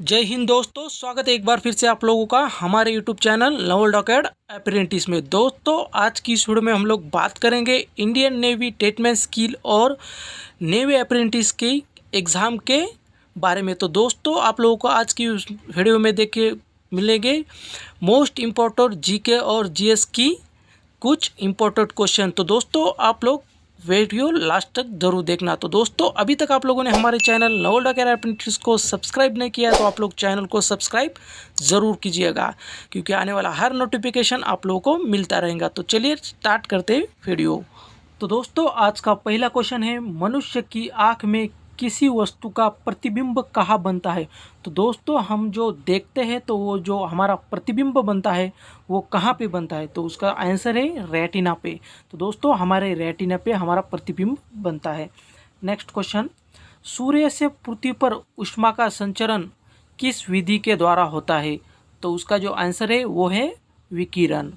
जय हिंद दोस्तों, स्वागत है एक बार फिर से आप लोगों का हमारे यूट्यूब चैनल नवल डॉकेड अप्रेंटिस में। दोस्तों आज की इस वीडियो में हम लोग बात करेंगे इंडियन नेवी टेटमैन स्किल और नेवी अप्रेंटिस की एग्ज़ाम के बारे में। तो दोस्तों आप लोगों को आज की उस वीडियो में देख के मिलेंगे मोस्ट इम्पोर्टेंट जीके और जीएस की कुछ इम्पोर्टेंट क्वेश्चन। तो दोस्तों आप लोग वीडियो लास्ट तक जरूर देखना। तो दोस्तों अभी तक आप लोगों ने हमारे चैनल नवल डॉकेड अप्रेंटिस को सब्सक्राइब नहीं किया तो आप लोग चैनल को सब्सक्राइब ज़रूर कीजिएगा, क्योंकि आने वाला हर नोटिफिकेशन आप लोगों को मिलता रहेगा। तो चलिए स्टार्ट करते हैं वीडियो। तो दोस्तों आज का पहला क्वेश्चन है, मनुष्य की आँख में किसी वस्तु का प्रतिबिंब कहाँ बनता है। तो दोस्तों हम जो देखते हैं तो वो जो हमारा प्रतिबिंब बनता है वो कहाँ पे बनता है, तो उसका आंसर है रेटिना पे। तो दोस्तों हमारे रेटिना पे हमारा प्रतिबिंब बनता है। नेक्स्ट क्वेश्चन, सूर्य से पृथ्वी पर ऊष्मा का संचरण किस विधि के द्वारा होता है। तो उसका जो आंसर है वो है विकिरण।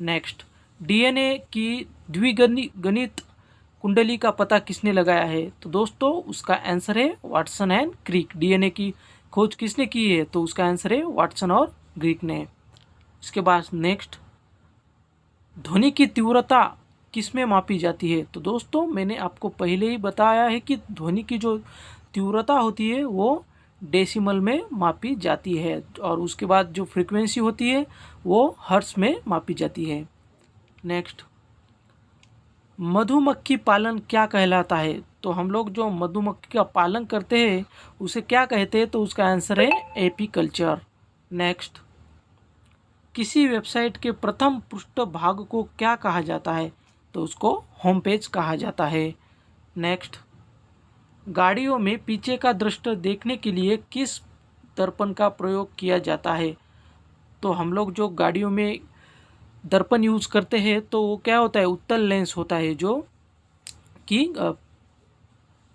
नेक्स्ट, डीएनए की द्विगणित कुंडली का पता किसने लगाया है। तो दोस्तों उसका आंसर है वाटसन एंड क्रिक। डीएनए की खोज किसने की है, तो उसका आंसर है वाटसन और क्रिक ने। इसके बाद नेक्स्ट, ध्वनि की तीव्रता किस में मापी जाती है। तो दोस्तों मैंने आपको पहले ही बताया है कि ध्वनि की जो तीव्रता होती है वो डेसिमल में मापी जाती है, और उसके बाद जो फ्रीक्वेंसी होती है वो हर्ट्ज में मापी जाती है। नेक्स्ट, मधुमक्खी पालन क्या कहलाता है। तो हम लोग जो मधुमक्खी का पालन करते हैं उसे क्या कहते हैं, तो उसका आंसर है एपीकल्चर। नेक्स्ट, किसी वेबसाइट के प्रथम पृष्ठ भाग को क्या कहा जाता है। तो उसको होम पेज कहा जाता है। नेक्स्ट, गाड़ियों में पीछे का दृश्य देखने के लिए किस दर्पण का प्रयोग किया जाता है। तो हम लोग जो गाड़ियों में दर्पण यूज़ करते हैं तो वो क्या होता है, उत्तल लेंस होता है, जो कि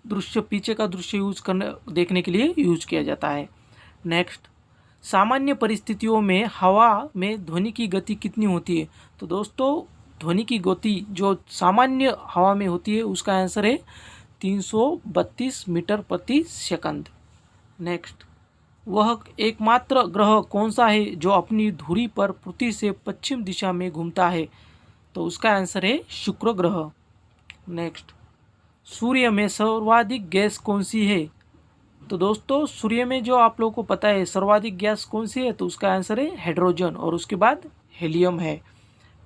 दृश्य पीछे का दृश्य यूज करने देखने के लिए यूज किया जाता है। नेक्स्ट, सामान्य परिस्थितियों में हवा में ध्वनि की गति कितनी होती है। तो दोस्तों ध्वनि की गति जो सामान्य हवा में होती है उसका आंसर है 332 मीटर प्रति सेकंड। नेक्स्ट, वह एकमात्र ग्रह कौन सा है जो अपनी धुरी पर पृथ्वी से पश्चिम दिशा में घूमता है। तो उसका आंसर है शुक्र ग्रह। नेक्स्ट, सूर्य में सर्वाधिक गैस कौन सी है। तो दोस्तों सूर्य में जो आप लोगों को पता है सर्वाधिक गैस कौन सी है, तो उसका आंसर है हाइड्रोजन और उसके बाद हीलियम है।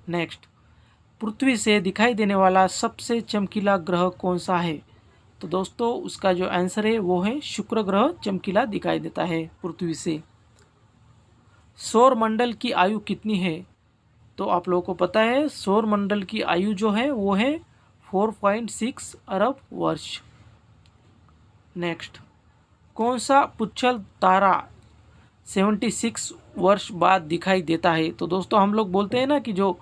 नेक्स्ट, पृथ्वी से दिखाई देने वाला सबसे चमकीला ग्रह कौन सा है। तो दोस्तों उसका जो आंसर है वो है शुक्र ग्रह चमकीला दिखाई देता है पृथ्वी से। सौर मंडल की आयु कितनी है। तो आप लोगों को पता है सौर मंडल की आयु जो है वो है 4.6 अरब वर्ष। नेक्स्ट, कौन सा पुच्छल तारा 76 वर्ष बाद दिखाई देता है। तो दोस्तों हम लोग बोलते हैं ना कि जो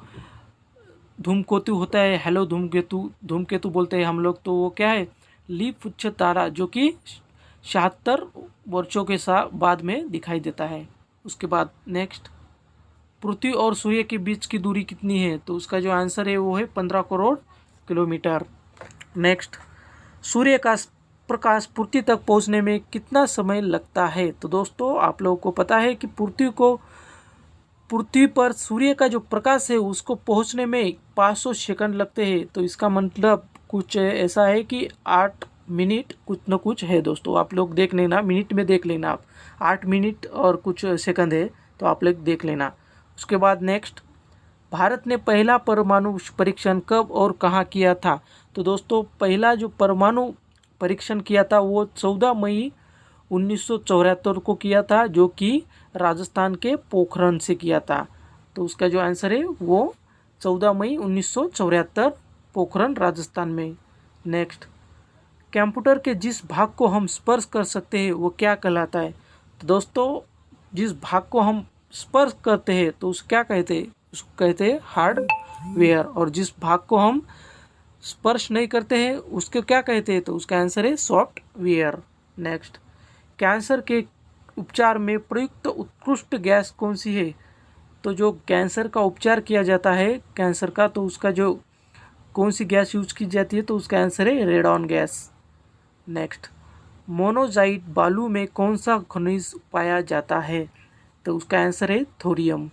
धूमकेतु होता है, हेलो धूमकेतु धूमकेतु बोलते हैं हम लोग, तो वो क्या है, लीप पुच्छ तारा, जो कि 76 वर्षों के साथ बाद में दिखाई देता है। उसके बाद नेक्स्ट, पृथ्वी और सूर्य के बीच की दूरी कितनी है। तो उसका जो आंसर है वो है 15 करोड़ किलोमीटर। नेक्स्ट, सूर्य का प्रकाश पृथ्वी तक पहुंचने में कितना समय लगता है। तो दोस्तों आप लोगों को पता है कि पृथ्वी पर सूर्य का जो प्रकाश है उसको पहुंचने में 500 सेकंड लगते हैं। तो इसका मतलब कुछ ऐसा है कि 8 मिनट कुछ न कुछ है। दोस्तों आप लोग देख लेना, मिनट में देख लेना आप, 8 मिनट और कुछ सेकंड है, तो आप लोग देख लेना। उसके बाद नेक्स्ट, भारत ने पहला परमाणु परीक्षण कब और कहाँ किया था। तो दोस्तों पहला जो परमाणु परीक्षण किया था वो 14 मई 1974 को किया था, जो कि राजस्थान के पोखरण से किया था। तो उसका जो आंसर है वो 14 मई 1974 पोखरण राजस्थान में। नेक्स्ट, कंप्यूटर के जिस भाग को हम स्पर्श कर सकते हैं वो क्या कहलाता है। तो दोस्तों जिस भाग को हम स्पर्श करते हैं तो उसको क्या कहते हैं, उसको कहते हैं हार्डवेयर, और जिस भाग को हम स्पर्श नहीं करते हैं उसको क्या कहते हैं, तो उसका आंसर है सॉफ्टवेयर। नेक्स्ट, कैंसर के उपचार में प्रयुक्त उत्कृष्ट गैस कौन सी है। तो जो कैंसर का उपचार किया जाता है कैंसर का, तो उसका जो कौन सी गैस यूज की जाती है, तो उसका आंसर है रेडॉन गैस। नेक्स्ट, मोनोजाइट बालू में कौन सा खनिज पाया जाता है? तो उसका आंसर है थोरियम।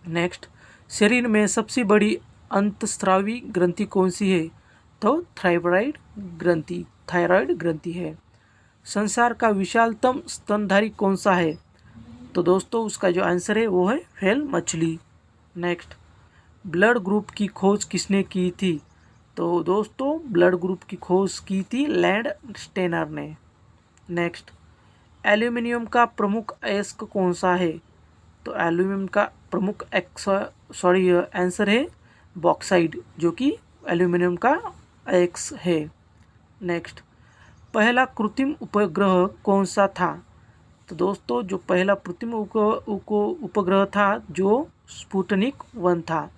नेक्स्ट, शरीर में सबसे बड़ी अंतस्रावी ग्रंथि कौन सी है? तो थायराइड ग्रंथि है। संसार का विशालतम स्तनधारी कौन सा है? तो दोस्तों उसका जो आंसर है वो है व्हेल मछली। नेक्स्ट, ब्लड ग्रुप की खोज किसने की थी? तो दोस्तों ब्लड ग्रुप की खोज की थी लैंडस्टेनर ने। नेक्स्ट, एल्यूमिनियम का प्रमुख अयस्क कौन सा है? तो एल्यूमिनियम का प्रमुख आंसर है बॉक्साइड, जो कि एल्यूमिनियम का अयस्क है। नेक्स्ट, पहला कृत्रिम उपग्रह कौन सा था? तो दोस्तों जो पहला कृत्रिम उपग्रह था जो स्पुतनिक 1 था।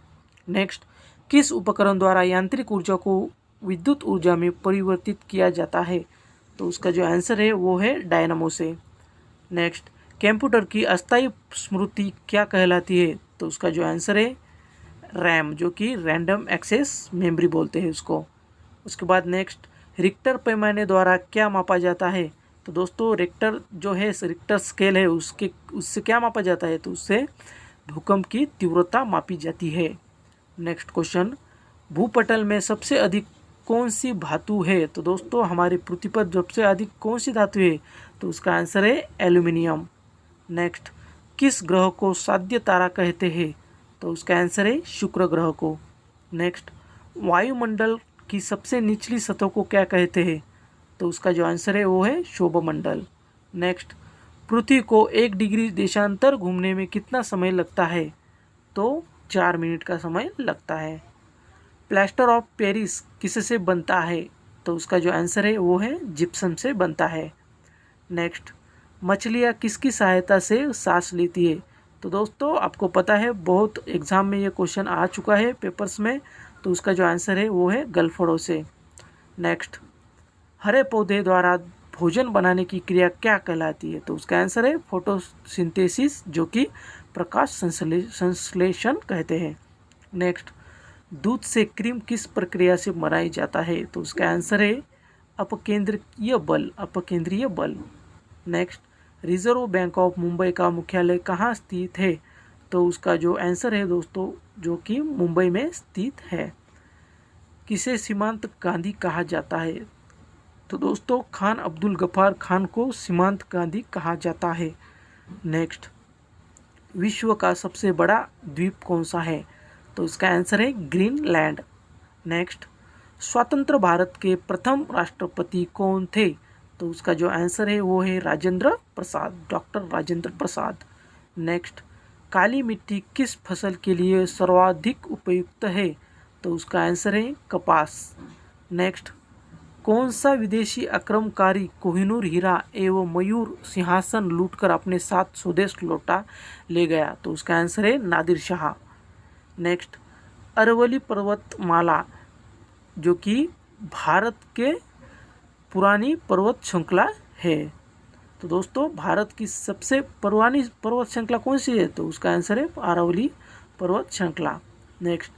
नेक्स्ट, किस उपकरण द्वारा यांत्रिक ऊर्जा को विद्युत ऊर्जा में परिवर्तित किया जाता है? तो उसका जो आंसर है वो है डायनामो से। नेक्स्ट, कंप्यूटर की अस्थायी स्मृति क्या कहलाती है? तो उसका जो आंसर है रैम, जो कि रैंडम एक्सेस मेमोरी बोलते हैं उसको। उसके बाद नेक्स्ट, रिक्टर पैमाने द्वारा क्या मापा जाता है? तो दोस्तों रिक्टर जो है रिक्टर स्केल है उससे क्या मापा जाता है? तो उससे भूकंप की तीव्रता मापी जाती है। नेक्स्ट क्वेश्चन, भूपटल में सबसे अधिक कौन सी धातु है? तो दोस्तों हमारी पृथ्वी पर सबसे अधिक कौन सी धातु है? तो उसका आंसर है एल्यूमिनियम। नेक्स्ट, किस ग्रह को साध्य तारा कहते हैं? तो उसका आंसर है शुक्र ग्रह को। नेक्स्ट, वायुमंडल की सबसे निचली सतह को क्या कहते हैं? तो उसका जो आंसर है वो है शोभमंडल। नेक्स्ट, पृथ्वी को 1 डिग्री देशांतर घूमने में कितना समय लगता है? तो 4 मिनट का समय लगता है। प्लास्टर ऑफ पेरिस किससे बनता है? तो उसका जो आंसर है वो है जिप्सम से बनता है। नेक्स्ट, मछलियाँ किसकी सहायता से सांस लेती है? तो दोस्तों आपको पता है बहुत एग्जाम में ये क्वेश्चन आ चुका है पेपर्स में, तो उसका जो आंसर है वो है गलफड़ों से। नेक्स्ट, हरे पौधे द्वारा भोजन बनाने की क्रिया क्या कहलाती है? तो उसका आंसर है फोटोसिंथेसिस, जो कि प्रकाश संश्लेषण कहते हैं। नेक्स्ट, दूध से क्रीम किस प्रक्रिया से बनाई जाता है? तो उसका आंसर है अपकेंद्रीय बल। Next, reserve bank of Mumbai का मुख्यालय कहाँ स्थित है? तो उसका जो आंसर है दोस्तों जो कि मुंबई में स्थित है। किसे सीमांत गांधी कहा जाता है? तो दोस्तों खान अब्दुल गफ्फार खान को सीमांत गांधी कहा जाता है। नेक्स्ट, विश्व का सबसे बड़ा द्वीप कौन सा है? तो इसका आंसर है ग्रीनलैंड। नेक्स्ट, स्वतंत्र भारत के प्रथम राष्ट्रपति कौन थे? तो उसका जो आंसर है वो है डॉक्टर राजेंद्र प्रसाद। नेक्स्ट, काली मिट्टी किस फसल के लिए सर्वाधिक उपयुक्त है? तो उसका आंसर है कपास। नेक्स्ट, कौन सा विदेशी आक्रमणकारी कोहिनूर हीरा एवं मयूर सिंहासन लूटकर अपने साथ स्वदेश लौटा ले गया? तो उसका आंसर है नादिर शाह। नेक्स्ट, अरवली पर्वतमाला जो कि भारत के पुरानी पर्वत श्रृंखला है। तो दोस्तों भारत की सबसे पुरानी पर्वत श्रृंखला कौन सी है? तो उसका आंसर है अरावली पर्वत श्रृंखला। नेक्स्ट,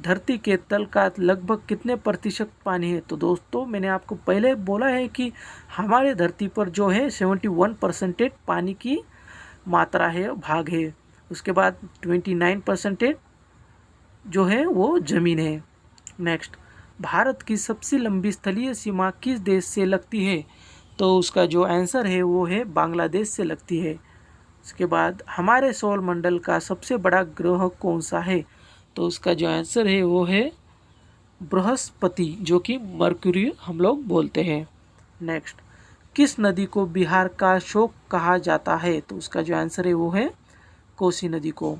धरती के तल का लगभग कितने प्रतिशत पानी है? तो दोस्तों मैंने आपको पहले बोला है कि हमारे धरती पर जो है 71% पानी की मात्रा है, भाग है। उसके बाद 29% जो है वो ज़मीन है। नेक्स्ट, भारत की सबसे लंबी स्थलीय सीमा किस देश से लगती है? तो उसका जो आंसर है वो है बांग्लादेश से लगती है। उसके बाद हमारे सौर मंडल का सबसे बड़ा ग्रह कौन सा है? तो उसका जो आंसर है वो है बृहस्पति, जो कि मर्क्यूरी हम लोग बोलते हैं। नेक्स्ट, किस नदी को बिहार का शोक कहा जाता है? तो उसका जो आंसर है वो है कोसी नदी को।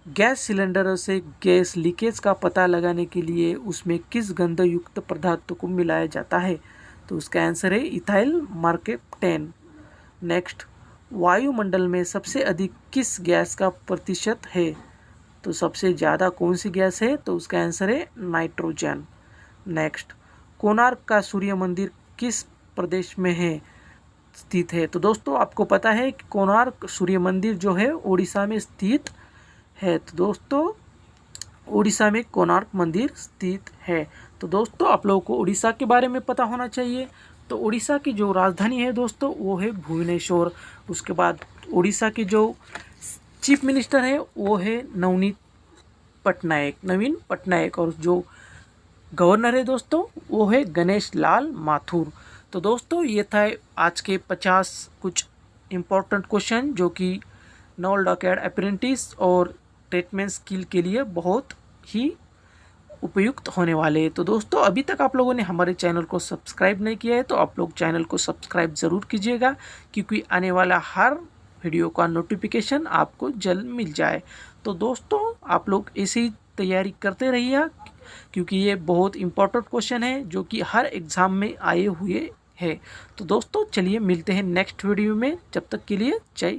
गैस सिलेंडर से गैस लीकेज का पता लगाने के लिए उसमें किस गंध युक्त पदार्थ को मिलाया जाता है? तो उसका आंसर है इथाइल मार्केप्टेन। नेक्स्ट, वायुमंडल में सबसे अधिक किस गैस का प्रतिशत है? तो सबसे ज़्यादा कौन सी गैस है? तो उसका आंसर है नाइट्रोजन। नेक्स्ट, कोणार्क का सूर्य मंदिर किस प्रदेश में है स्थित है? तो दोस्तों आपको पता है कि कोणार्क सूर्य मंदिर जो है उड़ीसा में स्थित है। तो दोस्तों उड़ीसा में कोणार्क मंदिर स्थित है। तो दोस्तों आप लोगों को उड़ीसा के बारे में पता होना चाहिए। तो उड़ीसा की जो राजधानी है दोस्तों वो है भुवनेश्वर। उसके बाद उड़ीसा की जो चीफ मिनिस्टर है वो है नवीन पटनायक, और जो गवर्नर है दोस्तों वो है गणेश लाल माथुर। तो दोस्तों ये था आज के 50 कुछ इम्पोर्टेंट क्वेश्चन जो कि नवल डॉकयार्ड अप्रेंटिस और ट्रीटमेंट स्किल के लिए बहुत ही उपयुक्त होने वाले हैं। तो दोस्तों अभी तक आप लोगों ने हमारे चैनल को सब्सक्राइब नहीं किया है तो आप लोग चैनल को सब्सक्राइब ज़रूर कीजिएगा, क्योंकि आने वाला हर वीडियो का नोटिफिकेशन आपको जल्द मिल जाए। तो दोस्तों आप लोग ऐसी तैयारी करते रहिए, क्योंकि ये बहुत इम्पोर्टेंट क्वेश्चन है जो कि हर एग्ज़ाम में आए हुए हैं। तो दोस्तों चलिए मिलते हैं नेक्स्ट वीडियो में, जब तक के लिए जय